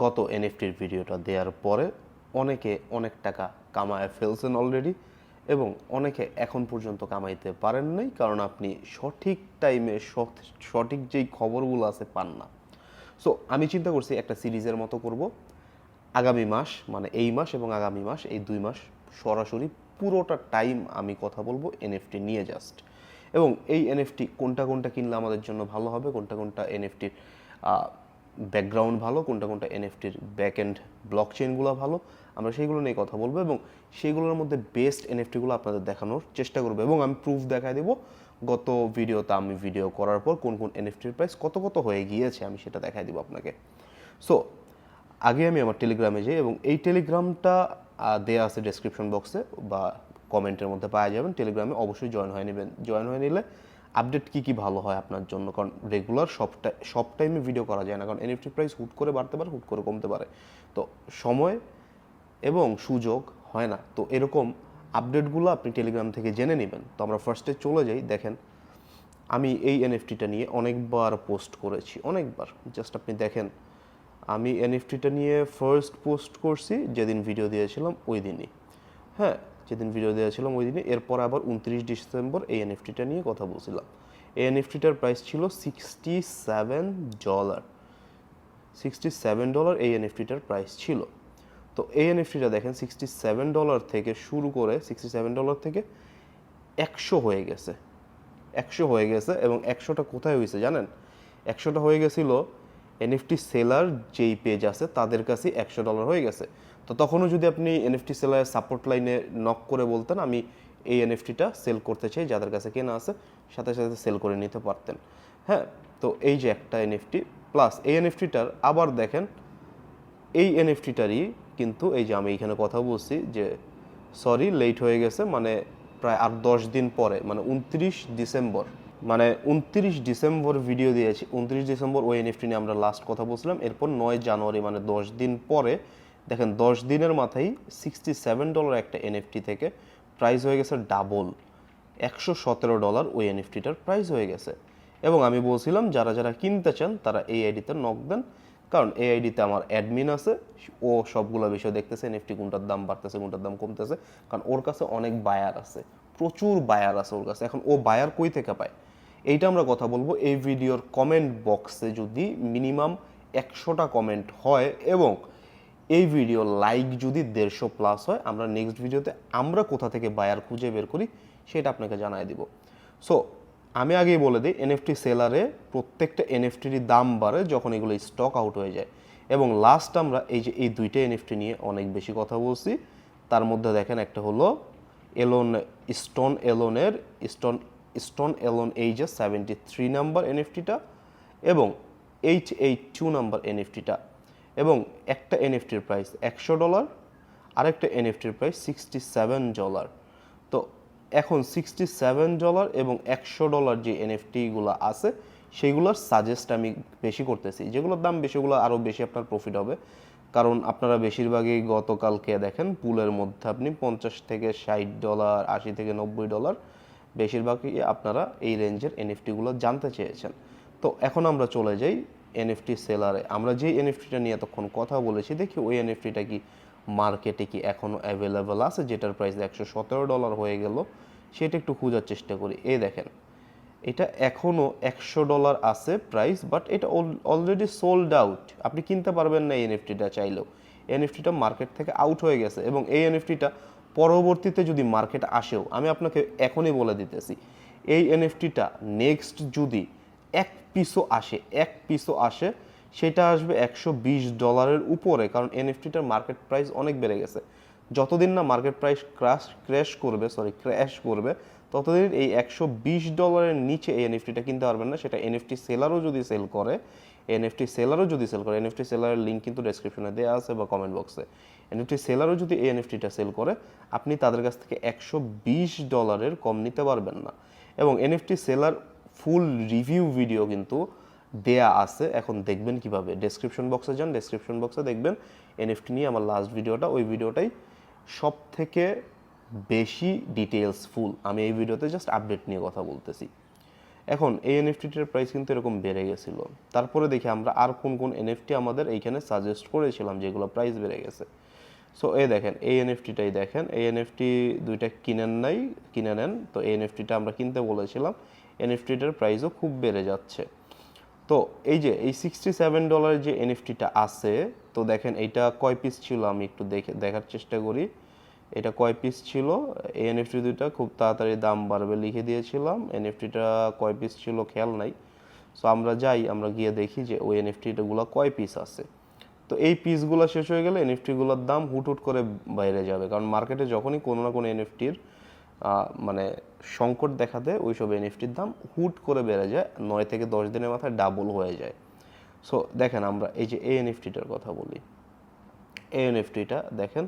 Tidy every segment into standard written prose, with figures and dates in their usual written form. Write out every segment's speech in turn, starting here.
গত এনএফটির ভিডিওটা দেওয়ার পরে অনেকে অনেক টাকা কামায় ফেলছেন অলরেডি এবং অনেকে এখন পর্যন্ত কামাইতে পারেন নাই, কারণ আপনি সঠিক টাইমে সঠিক যেই খবরগুলো আছে পান না। সো আমি চিন্তা করছি একটা সিরিজের মতো করব। আগামী মাস মানে এই মাস এবং আগামী মাস, এই 2 মাস সরাসরি পুরোটা টাইম আমি কথা বলবো এনএফটি নিয়ে জাস্ট। এবং এই এনএফটি কোনটা কোনটা কিনলে আমাদের জন্য ভালো হবে, কোনটা কোনটা এনএফটির ব্যাকগ্রাউন্ড ভালো, কোনটা কোনটা এনএফটির ব্যাক এন্ড ব্লক চেইনগুলো ভালো, আমরা সেইগুলো নিয়ে কথা বলবো এবং সেইগুলোর মধ্যে বেস্ট এনএফটিগুলো আপনাদের দেখানোর চেষ্টা করবো। এবং আমি প্রুফ দেখাই দেবো গত ভিডিওতে আমি ভিডিও করার পর কোন কোন এনএফটির প্রাইস কত কত হয়ে গিয়েছে, আমি সেটা দেখাই দিব আপনাকে। সো আগে আমি আমার টেলিগ্রামে যাই এবং এই টেলিগ্রামটা দেয়া আছে ডেসক্রিপশন বক্সে বা কমেন্টের মধ্যে পাওয়া যাবেন। টেলিগ্রামে অবশ্যই জয়েন হয়ে নেবেন। জয়েন হয়ে নিলে আপডেট কী ভালো হয় আপনার জন্য, কারণ রেগুলার সব টাইমে ভিডিও করা যায় না, কারণ এনএফটি প্রাইস হুট করে বাড়তে পারে, হুট করে কমতে পারে, তো সময় এবং সুযোগ হয় না। তো এরকম আপডেটগুলো আপনি টেলিগ্রাম থেকে জেনে নেবেন। তো আমরা ফার্স্টে চলে যাই। দেখেন, আমি এই এনএফটিটা নিয়ে অনেকবার পোস্ট করেছি, অনেকবার। জাস্ট আপনি দেখেন, আমি এনএফটিটা নিয়ে ফার্স্ট পোস্ট করছি যেদিন ভিডিও দিয়েছিলাম ওই দিনই। হ্যাঁ, যেদিন ভিডিও দিয়েছিলাম ওই দিনই। এরপর আবার 29 ডিসেম্বর এই এনএফটিটা নিয়ে কথা বলছিলাম। এই এনএফটিটার প্রাইস ছিল $67। $67 এই এনএফটিটার প্রাইস ছিল। তো এই এনএফটিটা দেখেন $67 থেকে শুরু করে $67 থেকে 100 হয়ে গেছে। 100 হয়ে গেছে এবং 100টা কোথায় হয়েছে জানেন? 100টা হয়ে গেছিল এনএফটি সেলার যেই পেজ আছে তাদের কাছে $100 হয়ে গেছে। তো তখনও যদি আপনি এনএফটি সেলারের সাপোর্ট লাইনে নক করে বলতেন আমি এই এনএফটিটা সেল করতে চাই, যাদের কাছে কেনা আছে সাথে সাথে সেল করে নিতে পারতেন। হ্যাঁ, তো এই যে একটা এনএফটি প্লাস এই এনএফটিটার আবার দেখেন, এই এনএফটিটারই কিন্তু এই যে আমি এখানে কথা বলছি যে সরি লেট হয়ে গেছে, মানে প্রায় আর 10 দিন পরে, মানে 29 ডিসেম্বর ভিডিও দিয়েছি। 29 ডিসেম্বর ওই এনএফটি নিয়ে আমরা লাস্ট কথা বলছিলাম। এরপর 9 জানুয়ারি মানে 10 দিন পরে দেখেন 10 দিনের মাথায় $67 একটা এনএফটি থেকে প্রাইস হয়ে গেছে ডাবল, $117 ওই এনএফটিটার প্রাইস হয়ে গেছে। এবং আমি বলছিলাম যারা যারা কিনতে চান তারা এই আইডিতে নক দেন, কারণ এই আইডিতে আমার অ্যাডমিন আছে, ও সবগুলো বিষয় দেখতেছে এনএফটি কোনটার দাম বাড়তেছে কোনটার দাম কমতেছে, কারণ ওর কাছে অনেক বায়ার আছে, প্রচুর বায়ার আছে ওর কাছে। এখন ও বায়ার কই থেকে পায় এইটা আমরা কথা বলবো। এই ভিডিওর কমেন্ট বক্সে যদি মিনিমাম 100টা কমেন্ট হয় এবং এই ভিডিও লাইক যদি 150+ হয়, আমরা নেক্সট ভিডিওতে আমরা কোথা থেকে বায়ার খুঁজে বের করি সেটা আপনাকে জানাই দিব। সো আমি আগেই বলে দিই, এনএফটি সেলারে প্রত্যেকটা এনএফটির দাম বাড়ে যখন এগুলো স্টক আউট হয়ে যায়। এবং লাস্ট আমরা এই যে এই দুইটা এনএফটি নিয়ে অনেক বেশি কথা বলছি। তার মধ্যে দেখেন একটা হলো স্টোন এলোন এই যে 73 নাম্বার এনএফটিটা এবং H82 নাম্বার এনএফটিটা, এবং একটা এনএফটির প্রাইস $100, আরেকটা এনএফটির প্রাইস $67। তো এখন $67 এবং $100 যে এনএফটিগুলো আছে সেইগুলোর সাজেস্ট আমি বেশি করতেছি, যেগুলোর দাম বেশি ওগুলো আরও বেশি আপনার প্রফিট হবে। কারণ আপনারা বেশিরভাগই গতকালকে দেখেন পুলের মধ্যে আপনি $50 থেকে $60, $80 থেকে $90 বেশিরভাগই আপনারা এই রেঞ্জের এনএফটিগুলো জানতে চেয়েছেন। তো এখন আমরা চলে যাই এনএফটি সেলারে। আমরা যে এনএফটিটা নিয়ে এতক্ষণ কথা বলেছি দেখি ওই এনএফটিটা কি মার্কেটে কি এখনও অ্যাভেলেবেল আছে, যেটার প্রাইস $117 হয়ে গেল, সেটা একটু খোঁজার চেষ্টা করি। এই দেখেন, এটা এখনও $100 আছে প্রাইস, বাট এটা অলরেডি সোল্ড আউট, আপনি কিনতে পারবেন না এই এনএফটিটা চাইলেও। এনএফটিটা মার্কেট থেকে আউট হয়ে গেছে এবং এই এনএফটিটা পরবর্তীতে যদি মার্কেট আসেও, আমি আপনাকে এখনই বলে দিতেছি, এই এনএফটিটা নেক্সট যদি এক পিসও আসে সেটা আসবে $120 উপরে, কারণ এনএফটিটার মার্কেট প্রাইস অনেক বেড়ে গেছে। যতদিন না মার্কেট প্রাইস ক্র্যাশ করবে ততদিন এই $120 নিচে এই এনএফটিটা কিনতে পারবেন না। সেটা এনএফটি সেলারও যদি সেল করে, এনএফটি সেলারের লিঙ্ক কিন্তু ডেসক্রিপশনে দেওয়া আছে বা কমেন্ট বক্সে। এনএফটি সেলারও যদি এই এনএফটিটা সেল করে, আপনি তাদের কাছ থেকে $120 কম নিতে পারবেন না। এবং এনএফটি সেলার ফুল রিভিউ ভিডিও কিন্তু দেয়া আছে, এখন দেখবেন কিভাবে, ডেসক্রিপশন বক্সে যান, ডেসক্রিপশন বক্সে দেখবেন এনএফটি নিয়ে আমার লাস্ট ভিডিওটা, ওই ভিডিওটাই সব থেকে বেশি ডিটেলস ফুল। আমি এই ভিডিওতে জাস্ট আপডেট নিয়ে কথা বলতেছি। এখন এই এনএফটিটার প্রাইস কিন্তু এরকম বেড়ে গেছিলো। তারপরে দেখি আমরা আর কোন কোন এনএফটি আমাদের এইখানে সাজেস্ট করেছিলাম যেগুলো প্রাইস বেড়ে গেছে। সো এই দেখেন এই এনএফটিটাই দেখেন, এই এনএফটি দুইটা কিনে নেন। তো এই এনএফটিটা আমরা কিনতে বলেছিলাম, এনএফটিটার প্রাইসও খুব বেড়ে যাচ্ছে। তো এই যে এই $67 যে এনএফটিটা আছে, তো দেখেন এইটা কয় পিস ছিল আমি একটু দেখার চেষ্টা করি। এটা কয় পিস ছিল, এই এনএফটি দুইটা খুব তাড়াতাড়ি দাম বাড়বে লিখে দিয়েছিলাম, এনএফটিটা কয় পিস ছিল খেয়াল নাই। সো আমরা গিয়ে দেখি যে ওই এনএফটিগুলো কয় পিস আছে। তো এই পিসগুলো শেষ হয়ে গেলে এনএফটিগুলোর দাম হুট করে বাইরে যাবে, কারণ মার্কেটে যখনই কোনো না কোনো এনএফটির মানে সংকট দেখা দেয়, ওই সব এনএফটির দাম হুট করে বেড়ে যায়, 9 থেকে 10 দিনের মাথায় ডাবল হয়ে যায়। সো দেখেন আমরা এই যে এই এনএফটিটার কথা বলি, এই এনএফটিটা দেখেন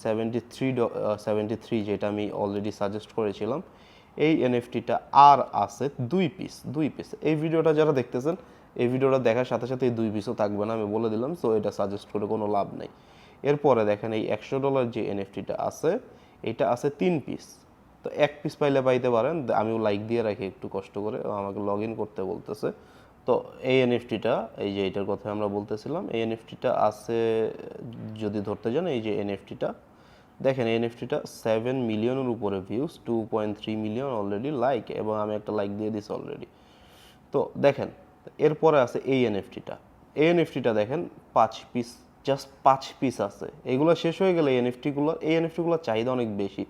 73 যেটা আমি অলরেডি সাজেস্ট করেছিলাম, এই এনএফটিটা আর আছে 2 পিস। এই ভিডিওটা যারা দেখতেছেন, এই ভিডিওটা দেখার সাথে সাথে এই 2 পিসও থাকবে না, আমি বলে দিলাম। সো এটা সাজেস্ট করে কোনো লাভ নেই। এরপরে দেখেন এই $100 যে এনএফটিটা আছে, এটা আছে 3 পিস। তো 1 পিস পাইলে পাইতে পারেন, আমিও লাইক দিয়ে রাখি একটু কষ্ট করে, আমাকে লগ ইন করতে বলতেছে। তো এই এনএফটিটা, এই যে এটার কথা আমরা বলতেছিলাম, এই এনএফটিটা আছে যদি ধরতে যান, এই যে এনএফটিটা দেখেন, এই এনএফটিটা 7 মিলিয়নের উপরে ভিউজ, 2.3 মিলিয়ন অলরেডি লাইক, এবং আমি একটা লাইক দিয়ে দিছি অলরেডি। তো দেখেন এরপরে আছে এই এনএফটিটা দেখেন 5 পিস, জাস্ট 5 পিস আছে। এগুলো শেষ হয়ে গেলে এই এনএফটিগুলোর চাহিদা অনেক বেশি।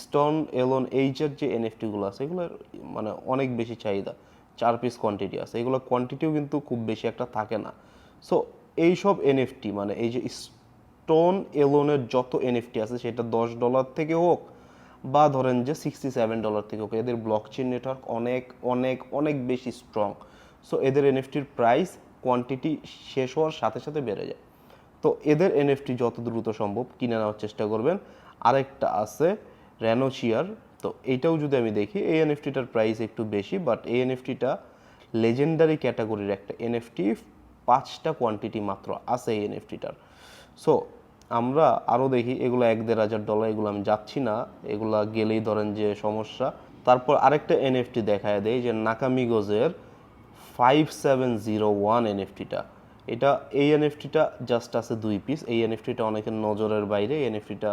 স্টোন এলন এইচের যে এনএফটিগুলো আছে, এগুলোর মানে অনেক বেশি চাহিদা, 4 পিস কোয়ান্টিটি আছে। এগুলো কোয়ান্টিটিও কিন্তু খুব বেশি একটা থাকে না। সো এইসব এনএফটি মানে এই যে স্টোন এলোনের যত এনএফটি আছে, সেটা $10 থেকে হোক বা ধরেন যে $67 থেকে হোক, এদের ব্লকচেন নেটওয়ার্ক অনেক অনেক অনেক বেশি স্ট্রং। সো এদের এনএফটির প্রাইস কোয়ান্টিটি শেষ হওয়ার সাথে সাথে বেড়ে যায়। তো এদের এনএফটি যত দ্রুত সম্ভব কিনে নেওয়ার চেষ্টা করবেন। আরেকটা আছে র্যানোচিয়ার, তো এইটাও যদি আমি দেখি, এই এনএফটিটার প্রাইস একটু বেশি, বাট এই এনএফটিটা লেজেন্ডারি ক্যাটাগরির একটা এনএফটি, 5টা কোয়ান্টিটি মাত্র আছে এই এনএফটিটার। সো আমরা আরও দেখি, এগুলো $1,500, এগুলো আমি যাচ্ছি না, এগুলা গেলেই ধরেন যে সমস্যা। তারপর আরেকটা এনএফটি দেখায় দেয় যে নাকামিগোজের 5701 এনএফটিটা, এই এনএফটিটা জাস্ট আছে 2 পিস। এই এনএফটিটা অনেকের নজরের বাইরে, এই এনএফটিটা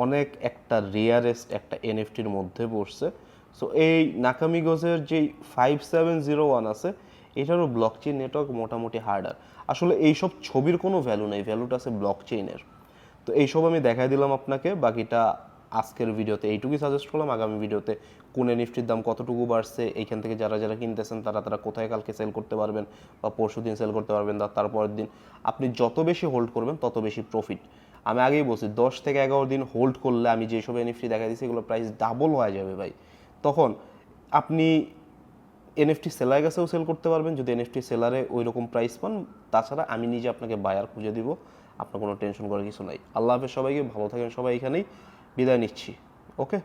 অনেক একটা রেয়ারেস্ট একটা এনএফটির মধ্যে পড়ছে। সো এই নাকামিগোজের যেই 5701 আছে, এটারও ব্লকচেইন নেটওয়ার্ক মোটামুটি হার্ডার। আসলে এইসব ছবির কোনো ভ্যালু নেই, ভ্যালুটা আছে ব্লকচেইনের। তো এইসব আমি দেখাই দিলাম আপনাকে, বাকিটা আজকের ভিডিওতে এইটুকুই সাজেস্ট করলাম। আগামী ভিডিওতে কোন এনএফটির দাম কতটুকু বাড়ছে, এইখান থেকে যারা কিনতেছেন তারা কোথায় কালকে সেল করতে পারবেন, বা পরশু দিন সেল করতে পারবেন, তারপরের দিন। আপনি যত বেশি হোল্ড করবেন তত বেশি প্রফিট। আমি আগেই বলছি 10 থেকে 11 দিন হোল্ড করলে, আমি যেসব এনএফটি দেখা দিচ্ছি এগুলো প্রাইস ডাবল হয়ে যাবে ভাই। তখন আপনি এনএফটি সেলারের কাছেও সেল করতে পারবেন যদি এনএফটি সেলারে ওই রকম প্রাইস পান। তাছাড়া আমি নিজে আপনাকে বায়ার খুঁজে দিব, আপনার কোনো টেনশন করার কিছু নাই। আল্লাহ হাফেজ সবাইকে, ভালো থাকেন সবাই, এখানেই বিদায় নিচ্ছি। ওকে।